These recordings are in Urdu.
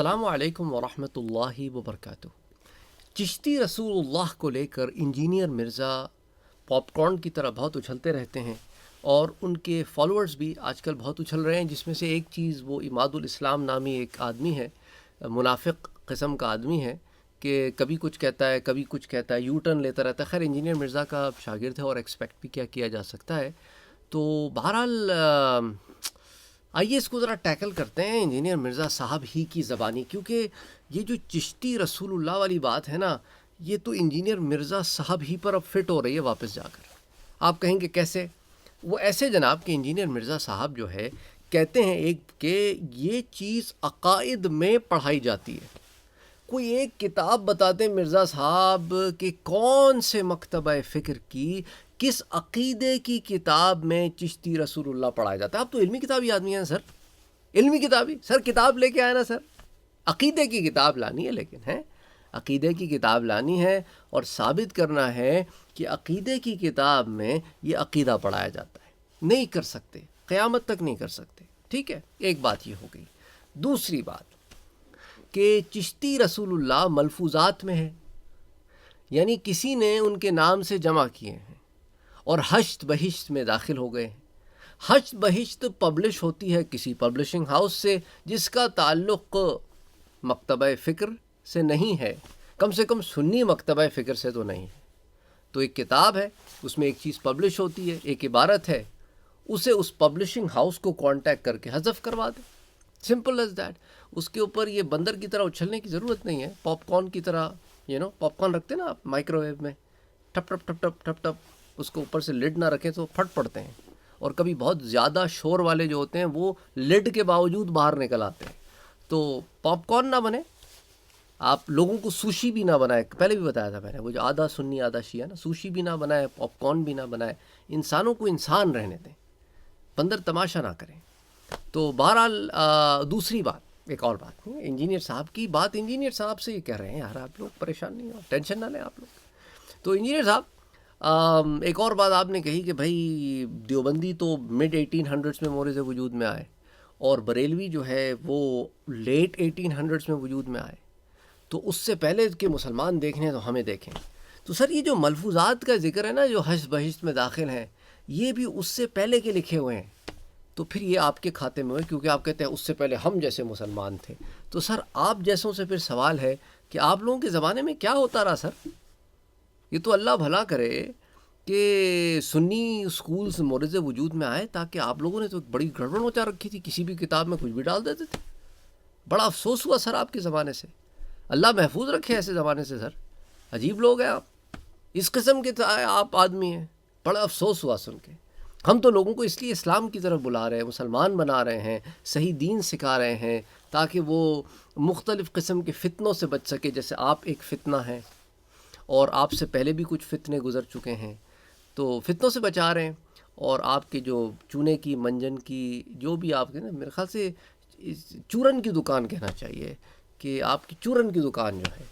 السلام علیکم ورحمۃ اللہ وبرکاتہ۔ چشتی رسول اللہ کو لے کر انجینئر مرزا پاپ کارن کی طرح بہت اچھلتے رہتے ہیں، اور ان کے فالوورز بھی آج کل بہت اچھل رہے ہیں، جس میں سے ایک چیز وہ اماد الاسلام نامی ایک آدمی ہے، منافق قسم کا آدمی ہے کہ کبھی کچھ کہتا ہے کبھی کچھ کہتا ہے، یو ٹرن لیتا رہتا ہے۔ خیر انجینئر مرزا کا شاگرد ہے اور ایکسپیکٹ بھی کیا جا سکتا ہے۔ تو بہرحال آئیے اس کو ذرا ٹیکل کرتے ہیں انجینئر مرزا صاحب ہی کی زبانی، کیونکہ یہ جو چشتی رسول اللہ والی بات ہے نا، یہ تو انجینئر مرزا صاحب ہی پر اب فٹ ہو رہی ہے واپس جا کر۔ آپ کہیں گے کیسے؟ وہ ایسے جناب کہ انجینئر مرزا صاحب جو ہے کہتے ہیں ایک کہ یہ چیز عقائد میں پڑھائی جاتی ہے۔ کوئی ایک کتاب بتاتے ہیں مرزا صاحب کہ کون سے مکتبہ فکر کی کس عقیدے کی کتاب میں چشتی رسول اللہ پڑھایا جاتا ہے۔ آپ تو علمی کتابی آدمی ہیں سر، علمی کتابی سر، کتاب لے کے آئے نا سر، عقیدے کی کتاب لانی ہے، لیکن ہے عقیدے کی کتاب لانی ہے اور ثابت کرنا ہے کہ عقیدے کی کتاب میں یہ عقیدہ پڑھایا جاتا ہے۔ نہیں کر سکتے، قیامت تک نہیں کر سکتے، ٹھیک ہے، ایک بات یہ ہو گئی۔ دوسری بات کہ چشتی رسول اللہ ملفوظات میں ہے، یعنی کسی نے ان کے نام سے جمع کیے ہیں اور ہشت بہشت میں داخل ہو گئے ہیں۔ ہشت بہشت پبلش ہوتی ہے کسی پبلشنگ ہاؤس سے جس کا تعلق مکتبہ فکر سے نہیں ہے، کم سے کم سنی مکتبہ فکر سے تو نہیں ہے۔ تو ایک کتاب ہے، اس میں ایک چیز پبلش ہوتی ہے، ایک عبارت ہے، اسے اس پبلشنگ ہاؤس کو کانٹیکٹ کر کے حذف کروا دیں، سمپل ایز دیٹ۔ اس کے اوپر یہ بندر کی طرح اچھلنے کی ضرورت نہیں ہے، پاپ کارن کی طرح، پاپ کارن رکھتے نا آپ مائکرو ویو میں، ٹپ ٹپ ٹپ ٹپ ٹپ ٹپ، اس کو اوپر سے لڈ نہ رکھیں تو پھٹ پڑتے ہیں، اور کبھی بہت زیادہ شور والے جو ہوتے ہیں وہ لڈ کے باوجود باہر نکل آتے ہیں۔ تو پاپ کارن نہ بنے، آپ لوگوں کو سوشی بھی نہ بنائے، پہلے بھی بتایا تھا میں نے، وہ جو آدھا سنی آدھا شیعہ نا، سوشی بھی نہ بنائے، پاپ کارن بھی نہ بنائے، انسانوں کو انسان رہنے دیں، بندر تماشا نہ کریں۔ تو بہرحال دوسری بات، ایک اور بات، انجینئر صاحب کی بات انجینئر صاحب سے یہ کہہ رہے ہیں، یار آپ لوگ پریشان نہیں ہو، ٹینشن نہ لیں آپ لوگ۔ تو انجینئر صاحب ایک اور بات آپ نے کہی کہ بھائی دیوبندی تو مڈ 1800s میں مورد وجود میں آئے، اور بریلوی جو ہے وہ لیٹ 1800s میں وجود میں آئے، تو اس سے پہلے کہ مسلمان دیکھیں تو ہمیں دیکھیں۔ تو سر یہ جو ملفوظات کا ذکر ہے نا، جو حشر بہشت میں داخل ہیں، یہ بھی اس سے پہلے کے لکھے ہوئے ہیں، تو پھر یہ آپ کے کھاتے میں ہوئے، کیونکہ آپ کہتے ہیں اس سے پہلے ہم جیسے مسلمان تھے۔ تو سر آپ جیسوں سے پھر سوال ہے کہ آپ لوگوں کے زمانے میں کیا ہوتا رہا سر؟ یہ تو اللہ بھلا کرے کہ سنی اسکولز مورد وجود میں آئے، تاکہ آپ لوگوں نے تو بڑی گڑبڑ مچا رکھی تھی، کسی بھی کتاب میں کچھ بھی ڈال دیتے تھے۔ بڑا افسوس ہوا سر آپ کے زمانے سے، اللہ محفوظ رکھے ایسے زمانے سے سر، عجیب لوگ ہیں آپ، اس قسم کے آپ آدمی ہیں، بڑا افسوس ہوا سن کے۔ ہم تو لوگوں کو اس لیے اسلام کی طرف بلا رہے ہیں، مسلمان بنا رہے ہیں، صحیح دین سکھا رہے ہیں، تاکہ وہ مختلف قسم کے فتنوں سے بچ سکے، جیسے آپ ایک فتنہ ہیں، اور آپ سے پہلے بھی کچھ فتنے گزر چکے ہیں، تو فتنوں سے بچا رہے ہیں۔ اور آپ کے جو چونے کی منجن کی جو بھی آپ کے نا، میرے خیال سے چورن کی دکان کہنا چاہیے، کہ آپ کی چورن کی دکان جو ہے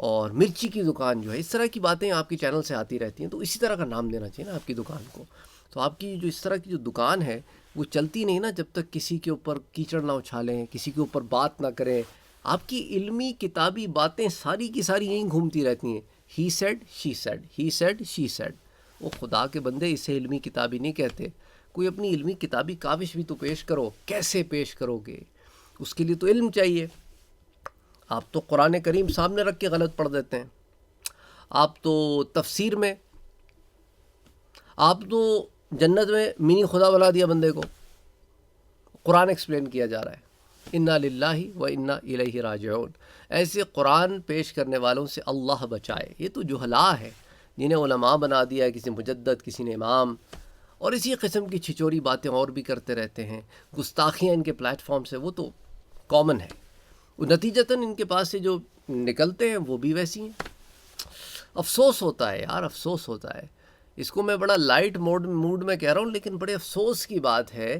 اور مرچی کی دکان جو ہے، اس طرح کی باتیں آپ کی چینل سے آتی رہتی ہیں، تو اسی طرح کا نام دینا چاہیے نا آپ کی دکان کو۔ تو آپ کی جو اس طرح کی جو دکان ہے وہ چلتی نہیں نا جب تک کسی کے اوپر کیچڑ نہ اچھالیں، کسی کے اوپر بات نہ کریں۔ آپ کی علمی کتابی باتیں ساری کی ساری یہیں گھومتی رہتی ہیں، he said she said, he said she said. وہ خدا کے بندے، اسے علمی کتابی نہیں کہتے۔ کوئی اپنی علمی کتابی کاوش بھی تو پیش کرو، کیسے پیش کرو گے؟ اس کے لیے تو علم چاہیے۔ آپ تو قرآن کریم سامنے رکھ کے غلط پڑھ دیتے ہیں، آپ تو تفسیر میں، آپ تو جنت میں منی خدا بنا دیا بندے کو، قرآن ایکسپلین کیا جا رہا ہے، انا للہ و انا الیہ راجعون۔ ایسے قرآن پیش کرنے والوں سے اللہ بچائے۔ یہ تو جہلا ہے، جنہیں علماء بنا دیا ہے، کسی مجدد، کسی نے امام، اور اسی قسم کی چھچوری باتیں اور بھی کرتے رہتے ہیں، گستاخیاں ان کے پلیٹ فارم سے، وہ تو کامن ہے، نتیجتاً ان کے پاس سے جو نکلتے ہیں وہ بھی ویسی ہیں۔ افسوس ہوتا ہے یار، افسوس ہوتا ہے۔ اس کو میں بڑا لائٹ موڈ میں کہہ رہا ہوں، لیکن بڑے افسوس کی بات ہے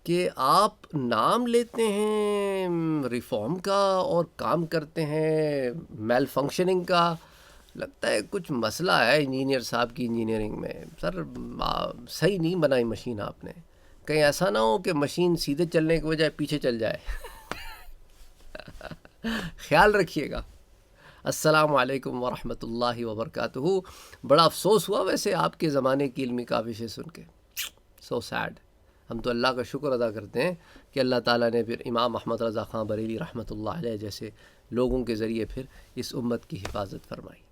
کہ آپ نام لیتے ہیں ریفارم کا اور کام کرتے ہیں میل فنکشننگ کا۔ لگتا ہے کچھ مسئلہ ہے انجینئر صاحب کی انجینئرنگ میں۔ سر صحیح نہیں بنائی مشین آپ نے، کہیں ایسا نہ ہو کہ مشین سیدھے چلنے کے بجائے پیچھے چل جائے۔ خیال رکھیے گا. السلام علیکم ورحمۃ اللہ وبرکاتہ. بڑا افسوس ہوا ویسے آپ کے زمانے کی علمی کاوشیں سن کے. سو سیڈ. ہم تو اللہ کا شکر ادا کرتے ہیں کہ اللہ تعالیٰ نے پھر امام احمد رضا خان بریلوی رحمۃ اللہ علیہ جیسے لوگوں کے ذریعے پھر اس امت کی حفاظت فرمائی.